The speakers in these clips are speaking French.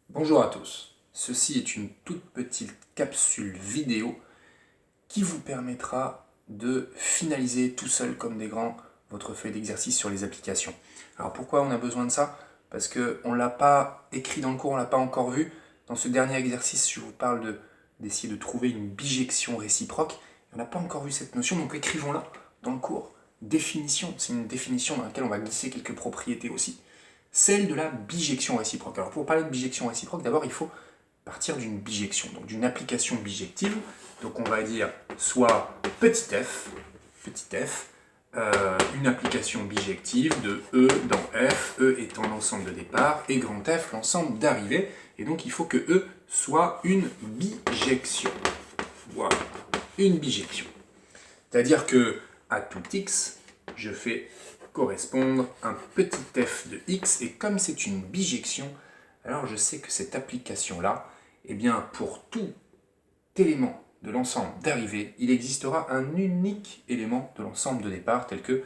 Bonjour à tous, ceci est une toute petite capsule vidéo qui vous permettra de finaliser tout seul comme des grands votre feuille d'exercice sur les applications. Alors pourquoi on a besoin de ça? Parce qu'on ne l'a pas écrit dans le cours, on ne l'a pas encore vu. Dans ce dernier exercice, je vous parle d'essayer de trouver une bijection réciproque. On n'a pas encore vu cette notion, donc écrivons-la dans le cours. Définition, c'est une définition dans laquelle on va glisser quelques propriétés aussi. Celle de la bijection réciproque. Alors pour parler de bijection réciproque, d'abord il faut partir d'une bijection, donc d'une application bijective. Donc on va dire soit petit f, une application bijective de E dans F, E étant l'ensemble de départ, et grand F l'ensemble d'arrivée. Et donc il faut que E soit une bijection. Voilà, une bijection. C'est-à-dire que à tout x, je fais correspondre un petit f de x, et comme c'est une bijection, alors je sais que cette application-là, eh bien pour tout élément de l'ensemble d'arrivée, il existera un unique élément de l'ensemble de départ, tel que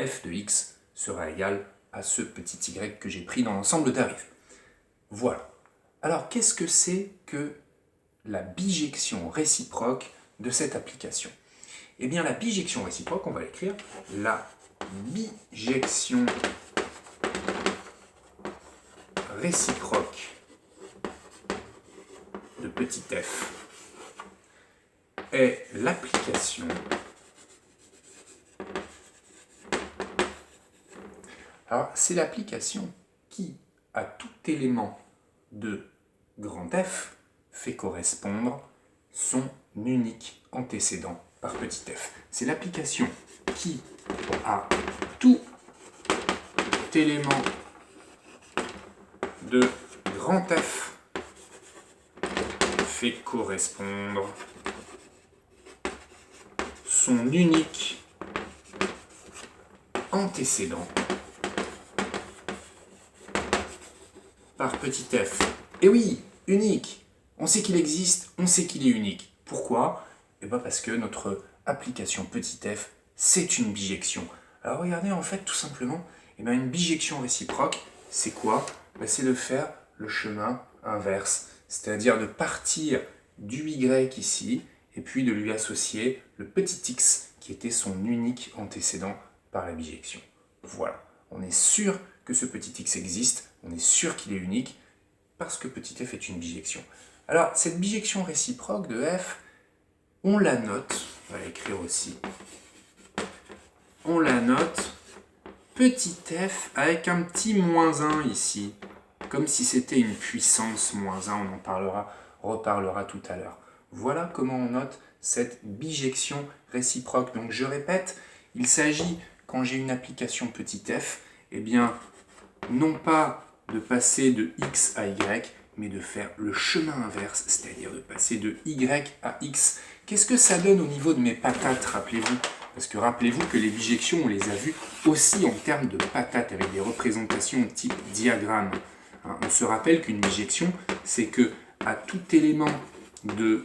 f de x sera égal à ce petit y que j'ai pris dans l'ensemble d'arrivée. Voilà. Alors qu'est-ce que c'est que la bijection réciproque de cette application? Eh bien, la bijection réciproque, on va l'écrire, la bijection réciproque de petit f est l'application. Alors, c'est l'application qui, à tout élément de grand F, fait correspondre son unique antécédent par petit f. C'est l'application qui, à tout élément de grand F, fait correspondre son unique antécédent par petit f. Et oui, unique. On sait qu'il existe, on sait qu'il est unique. Pourquoi? Eh bien parce que notre application petit f, c'est une bijection. Alors regardez, en fait, tout simplement, eh bien, une bijection réciproque, c'est quoi? C'est de faire le chemin inverse, c'est-à-dire de partir du y ici, et puis de lui associer le petit x, qui était son unique antécédent par la bijection. Voilà, on est sûr que ce petit x existe, on est sûr qu'il est unique, parce que petit f est une bijection. Alors, cette bijection réciproque de f, on la note, on va l'écrire aussi, on la note petit f avec un petit moins 1 ici, comme si c'était une puissance moins 1, on en reparlera tout à l'heure. Voilà comment on note cette bijection réciproque. Donc je répète, il s'agit, quand j'ai une application petit f, eh bien, non pas de passer de x à y, mais de faire le chemin inverse, c'est-à-dire de passer de y à x. Qu'est-ce que ça donne au niveau de mes patates, rappelez-vous? Parce que rappelez-vous que les bijections, on les a vues aussi en termes de patates, avec des représentations type diagramme. On se rappelle qu'une bijection, c'est que à tout élément de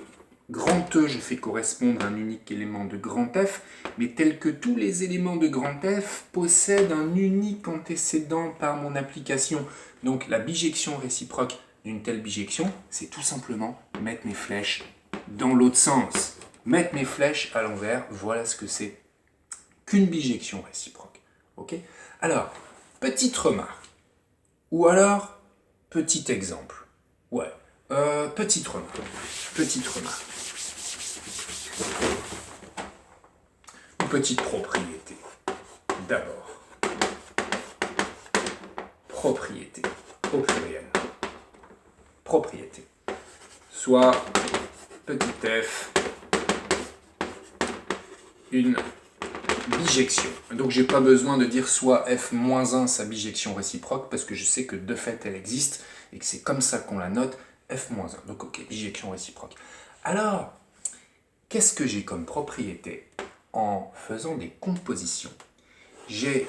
grand E, je fais correspondre un unique élément de grand F, mais tel que tous les éléments de grand F possèdent un unique antécédent par mon application. Donc la bijection réciproque d'une telle bijection, c'est tout simplement mettre mes flèches dans l'autre sens. Mettre mes flèches à l'envers, voilà ce que c'est qu'une bijection réciproque. Ok? Alors, petite remarque, ou alors petit exemple. Ouais, petite remarque. Petite remarque. Ou petite propriété. D'abord. Propriété. Au pluriel. Propriété. Soit petit f, une bijection. Donc j'ai pas besoin de dire soit f-1 sa bijection réciproque, parce que je sais que de fait elle existe, et que c'est comme ça qu'on la note, f-1. Donc ok, bijection réciproque. Alors, qu'est-ce que j'ai comme propriété en faisant des compositions? J'ai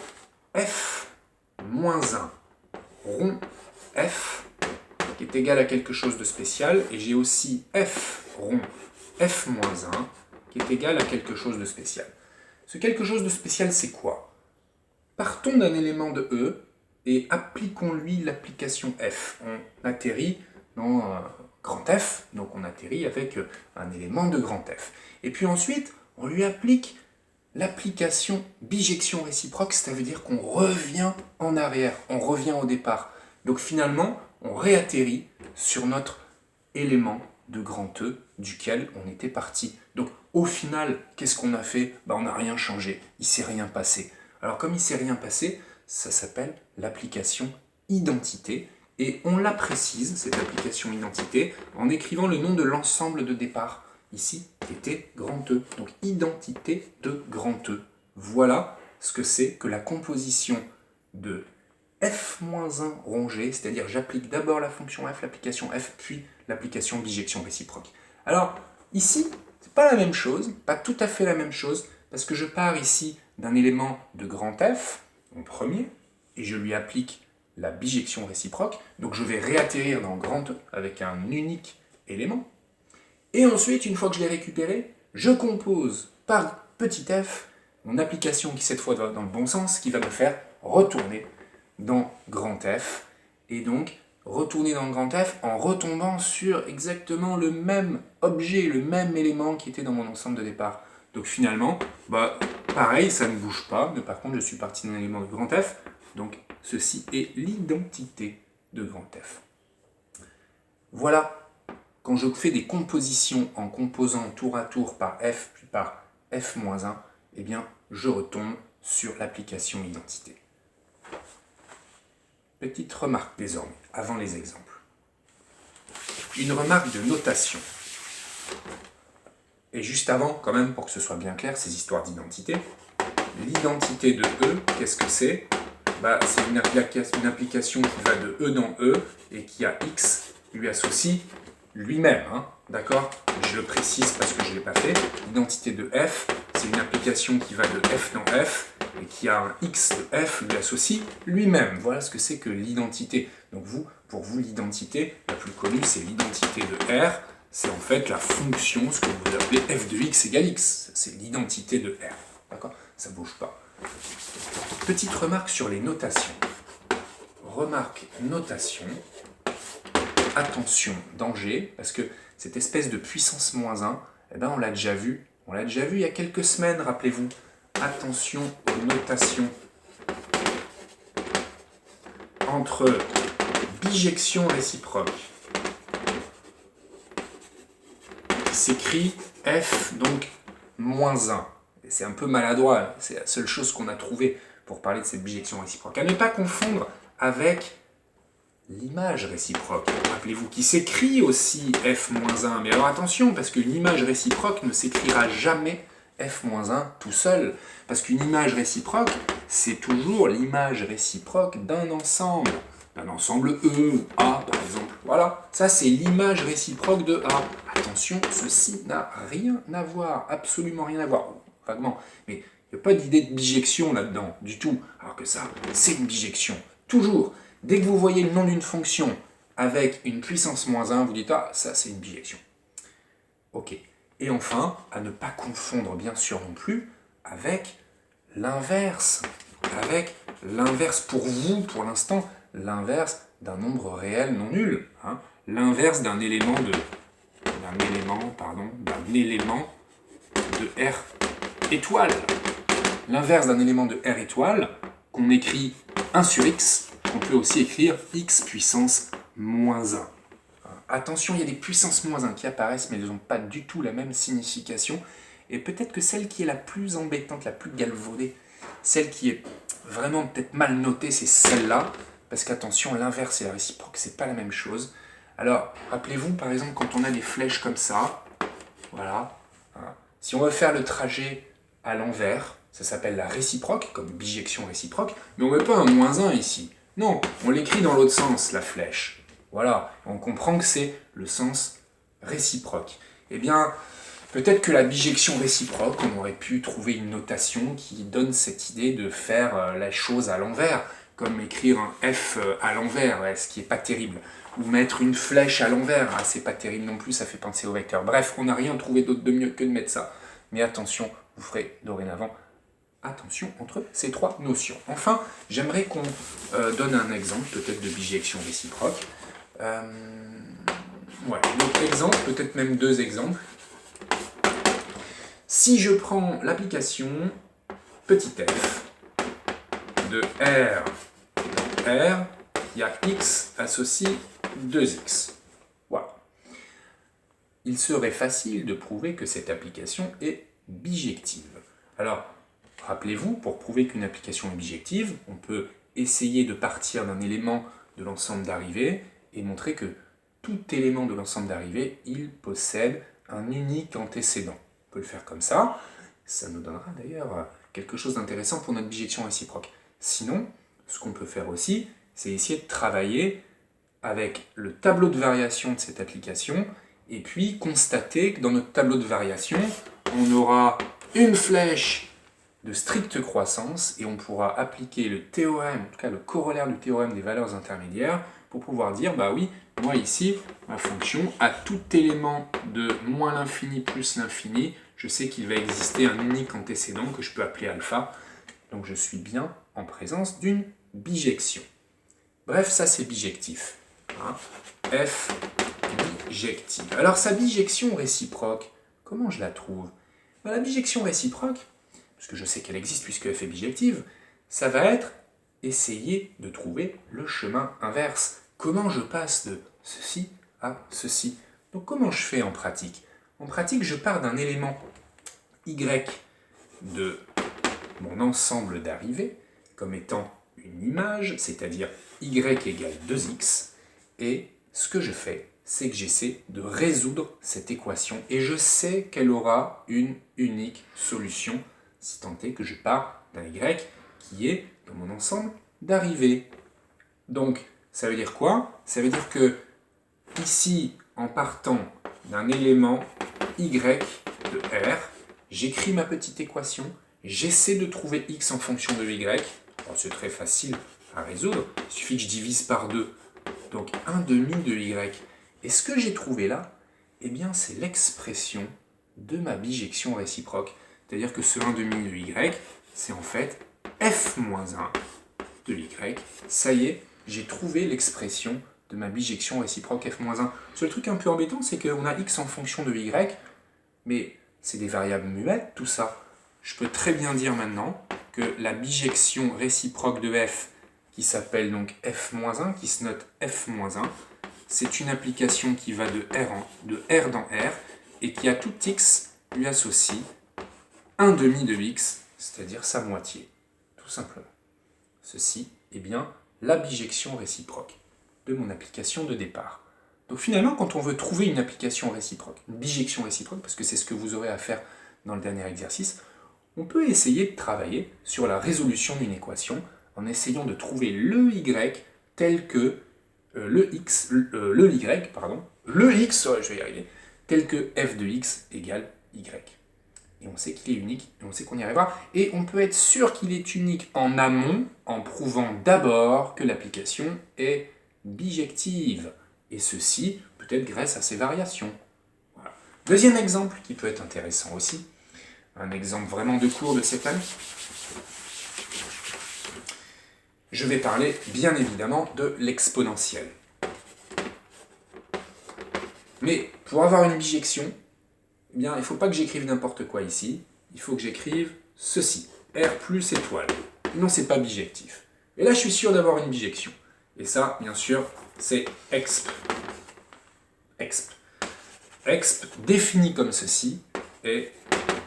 f-1 rond f, qui est égal à quelque chose de spécial, et j'ai aussi f rond f-1, qui est égal à quelque chose de spécial. Ce quelque chose de spécial, c'est quoi? Partons d'un élément de E et appliquons-lui l'application f. On atterrit dans grand F, donc on atterrit avec un élément de grand F. Et puis ensuite, on lui applique l'application bijection réciproque, ça veut dire qu'on revient en arrière, on revient au départ. Donc finalement, on réatterrit sur notre élément de grand E duquel on était parti. Donc au final, qu'est-ce qu'on a fait? On n'a rien changé, il ne s'est rien passé. Alors comme il ne s'est rien passé, ça s'appelle l'application identité, et on la précise, cette application identité, en écrivant le nom de l'ensemble de départ, ici, qui était grand E. Donc identité de grand E. Voilà ce que c'est que la composition de f-1 rongé, c'est-à-dire j'applique d'abord la fonction f, l'application f, puis l'application bijection réciproque. Alors, ici, c'est pas la même chose, pas tout à fait la même chose, parce que je pars ici d'un élément de grand F, en premier, et je lui applique la bijection réciproque, donc je vais réatterrir dans grand E avec un unique élément. Et ensuite, une fois que je l'ai récupéré, je compose par petit f mon application qui cette fois va dans le bon sens, qui va me faire retourner dans grand F, et donc retourner dans grand F en retombant sur exactement le même objet, le même élément qui était dans mon ensemble de départ. Donc finalement, pareil, ça ne bouge pas, mais par contre je suis parti d'un élément de grand F, donc ceci est l'identité de grand F. Voilà, quand je fais des compositions en composant tour à tour par F puis par F-1, eh bien je retombe sur l'application identité. Petite remarque désormais, avant les exemples. Une remarque de notation. Et juste avant, quand même, pour que ce soit bien clair, ces histoires d'identité. L'identité de E, qu'est-ce que c'est? C'est une application qui va de E dans E et qui à X lui associe lui-même. D'accord? Je le précise parce que je ne l'ai pas fait. L'identité de F, c'est une application qui va de F dans F et qui a un X de F lui associe lui-même. Voilà ce que c'est que l'identité. Donc pour vous, l'identité la plus connue, c'est l'identité de R. C'est en fait la fonction, ce que vous appelez f de x égale x. C'est l'identité de R. D'accord? Ça ne bouge pas. Petite remarque sur les notations. Remarque notation. Attention, danger, parce que cette espèce de puissance moins 1, on l'a déjà vu. On l'a déjà vu il y a quelques semaines, rappelez-vous. Attention aux notations entre bijection réciproque qui s'écrit f, donc moins 1. C'est un peu maladroit, c'est la seule chose qu'on a trouvée pour parler de cette bijection réciproque. À ne pas confondre avec l'image réciproque, rappelez-vous, qui s'écrit aussi f-1. Mais alors attention, parce qu'une image réciproque ne s'écrira jamais f-1 tout seul. Parce qu'une image réciproque, c'est toujours l'image réciproque d'un ensemble E ou A par exemple. Voilà, ça c'est l'image réciproque de A. Attention, ceci n'a rien à voir, absolument rien à voir. Vaguement, mais il n'y a pas d'idée de bijection là-dedans, du tout. Alors que ça, c'est une bijection. Toujours, dès que vous voyez le nom d'une fonction avec une puissance moins 1, vous dites « Ah, ça c'est une bijection ». Ok. Et enfin, à ne pas confondre bien sûr non plus avec l'inverse. Avec l'inverse pour vous, pour l'instant, l'inverse d'un nombre réel non nul. L'inverse d'un élément de R étoile. L'inverse d'un élément de R étoile, qu'on écrit 1 sur x, on peut aussi écrire x puissance moins 1. Attention, il y a des puissances moins 1 qui apparaissent, mais elles n'ont pas du tout la même signification. Et peut-être que celle qui est la plus embêtante, la plus galvaudée, celle qui est vraiment peut-être mal notée, c'est celle-là. Parce qu'attention, l'inverse et la réciproque, c'est pas la même chose. Alors, rappelez-vous, par exemple, quand on a des flèches comme ça, voilà, si on veut faire le trajet à l'envers, ça s'appelle la réciproque, comme bijection réciproque, mais on ne met pas un moins 1 ici. Non, on l'écrit dans l'autre sens, la flèche. Voilà, on comprend que c'est le sens réciproque. Eh bien, peut-être que la bijection réciproque, on aurait pu trouver une notation qui donne cette idée de faire la chose à l'envers, comme écrire un F à l'envers, ce qui n'est pas terrible. Ou mettre une flèche à l'envers, c'est pas terrible non plus, ça fait penser au vecteur. Bref, on n'a rien trouvé d'autre de mieux que de mettre ça. Mais attention, vous ferez dorénavant attention entre ces trois notions. Enfin, j'aimerais qu'on donne un exemple, peut-être de bijection réciproque. Ouais, donc exemple, peut-être même deux exemples. Si je prends l'application petit f de R dans R, il y a x associe 2x. Voilà. Il serait facile de prouver que cette application est bijective. Alors, rappelez-vous, pour prouver qu'une application est bijective, on peut essayer de partir d'un élément de l'ensemble d'arrivée et montrer que tout élément de l'ensemble d'arrivée, il possède un unique antécédent. On peut le faire comme ça. Ça nous donnera d'ailleurs quelque chose d'intéressant pour notre bijection réciproque. Sinon, ce qu'on peut faire aussi, c'est essayer de travailler avec le tableau de variation de cette application et puis constater que dans notre tableau de variation, on aura une flèche de stricte croissance et on pourra appliquer le théorème, en tout cas le corollaire du théorème des valeurs intermédiaires pour pouvoir dire, bah oui, moi ici, ma fonction, à tout élément de moins l'infini plus l'infini, je sais qu'il va exister un unique antécédent que je peux appeler alpha, donc je suis bien en présence d'une bijection. Bref, ça c'est bijectif. Hein. F bijective. Alors sa bijection réciproque, comment je la trouve? La bijection réciproque, parce que je sais qu'elle existe puisque f est bijective, ça va être essayer de trouver le chemin inverse. Comment je passe de ceci à ceci? Donc comment je fais en pratique? En pratique, je pars d'un élément y de mon ensemble d'arrivées comme étant une image, c'est-à-dire y égale 2x, et ce que je fais, c'est que j'essaie de résoudre cette équation, et je sais qu'elle aura une unique solution, si tant est que je pars d'un y qui est dans mon ensemble d'arrivées. Donc, ça veut dire quoi? Ça veut dire que, ici, en partant d'un élément y de R, j'écris ma petite équation, j'essaie de trouver x en fonction de y. C'est très facile à résoudre, il suffit que je divise par 2. Donc 1 demi de y. Et ce que j'ai trouvé là, eh bien c'est l'expression de ma bijection réciproque. C'est-à-dire que ce 1 demi de y, c'est en fait f moins 1 de y. Ça y est, j'ai trouvé l'expression de ma bijection réciproque f moins 1. Le seul truc un peu embêtant, c'est qu'on a x en fonction de y, mais c'est des variables muettes, tout ça. Je peux très bien dire maintenant que la bijection réciproque de f, qui s'appelle donc f-1, qui se note f-1, c'est une application qui va de R dans R, et qui à tout x lui associe 1 demi de x, c'est-à-dire sa moitié, tout simplement. Ceci est bien la bijection réciproque de mon application de départ. Donc finalement, quand on veut trouver une application réciproque, une bijection réciproque, parce que c'est ce que vous aurez à faire dans le dernier exercice, on peut essayer de travailler sur la résolution d'une équation en essayant de trouver le y tel que le x, je vais y arriver, tel que f de x égale y. Et on sait qu'il est unique, et on sait qu'on y arrivera. Et on peut être sûr qu'il est unique en amont, en prouvant d'abord que l'application est bijective. Et ceci peut-être grâce à ses variations. Voilà. Deuxième exemple qui peut être intéressant aussi, un exemple vraiment de cours de cette année. Je vais parler bien évidemment de l'exponentielle. Mais pour avoir une bijection, eh bien, il ne faut pas que j'écrive n'importe quoi ici, il faut que j'écrive ceci, R plus étoile. Non, c'est pas bijectif. Et là, je suis sûr d'avoir une bijection. Et ça, bien sûr, c'est exp. Exp. Exp défini comme ceci est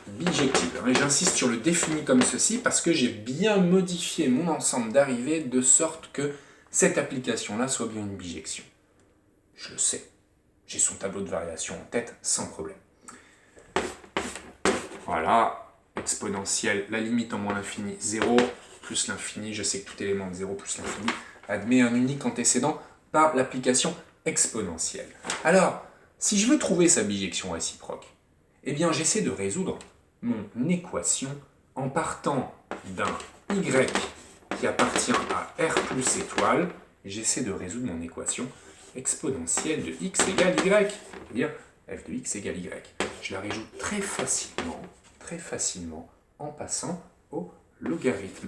bijective. Et j'insiste sur le défini comme ceci parce que j'ai bien modifié mon ensemble d'arrivées de sorte que cette application-là soit bien une bijection. Je le sais. J'ai son tableau de variation en tête sans problème. Voilà, exponentielle, la limite en moins l'infini, 0 plus l'infini, je sais que tout élément de 0 plus l'infini admet un unique antécédent par l'application exponentielle. Alors, si je veux trouver sa bijection réciproque, eh bien j'essaie de résoudre mon équation en partant d'un y qui appartient à R plus étoile, j'essaie de résoudre mon équation exponentielle de x égale y, c'est-à-dire f de x égale y. Je la résoudre très facilement, en passant au logarithme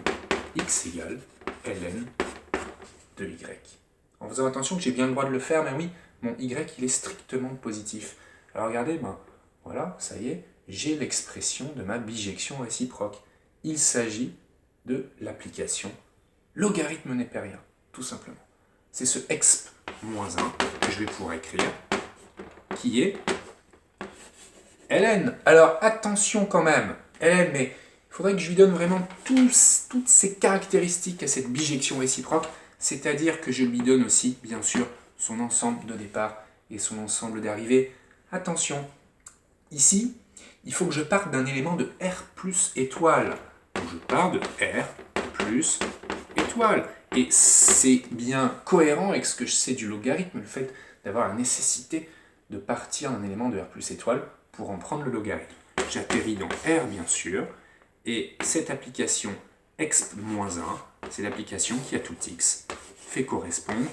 x égale ln de y. En faisant attention que j'ai bien le droit de le faire, mais oui, mon y il est strictement positif. Alors regardez, ben, voilà, ça y est, j'ai l'expression de ma bijection réciproque. Il s'agit de l'application logarithme népérien, tout simplement. C'est ce exp moins 1 que je vais pouvoir écrire, qui est ln. Alors attention quand même, ln, mais il faudrait que je lui donne vraiment toutes ces caractéristiques à cette bijection réciproque, c'est-à-dire que je lui donne aussi, bien sûr, son ensemble de départ et son ensemble d'arrivée. Attention, ici, il faut que je parte d'un élément de R plus étoile. Donc je pars de R plus étoile. Et c'est bien cohérent avec ce que je sais du logarithme, le fait d'avoir la nécessité de partir d'un élément de R plus étoile pour en prendre le logarithme. J'atterris dans R, bien sûr, et cette application exp-1, c'est l'application qui, à tout x, fait correspondre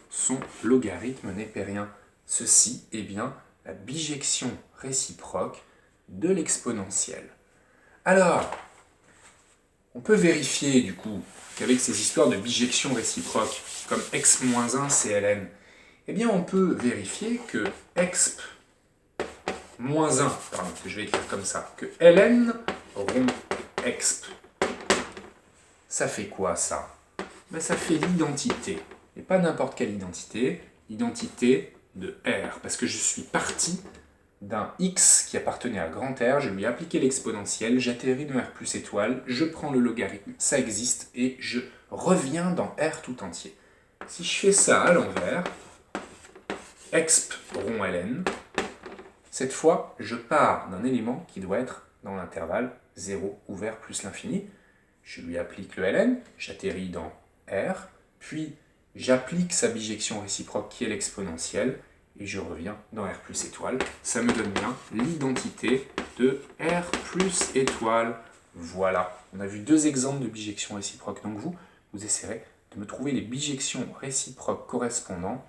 son logarithme népérien. Ceci est bien la bijection réciproque de l'exponentielle. Alors, on peut vérifier du coup qu'avec ces histoires de bijection réciproque, comme exp-1 c'est ln, eh bien on peut vérifier que exp-1, pardon, que je vais écrire comme ça, que ln rond exp, ça fait quoi ça? Ben, ça fait l'identité, et pas n'importe quelle identité, l'identité de R, parce que je suis parti d'un x qui appartenait à grand R, je lui ai appliqué l'exponentielle, j'atterris dans R plus étoile, je prends le logarithme, ça existe, et je reviens dans R tout entier. Si je fais ça à l'envers, exp rond ln, cette fois, je pars d'un élément qui doit être dans l'intervalle 0 ouvert plus l'infini. Je lui applique le ln, j'atterris dans R, puis j'applique sa bijection réciproque qui est l'exponentielle, et je reviens dans R plus étoile. Ça me donne bien l'identité de R plus étoile. Voilà, on a vu deux exemples de bijection réciproque. Donc vous essaierez de me trouver les bijections réciproques correspondant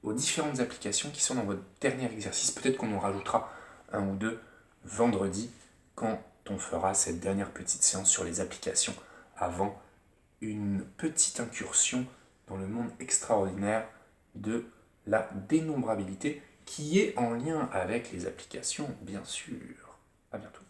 aux différentes applications qui sont dans votre dernier exercice. Peut-être qu'on en rajoutera un ou deux vendredi quand on fera cette dernière petite séance sur les applications avant une petite incursion dans le monde extraordinaire de la dénombrabilité qui est en lien avec les applications, bien sûr. À bientôt.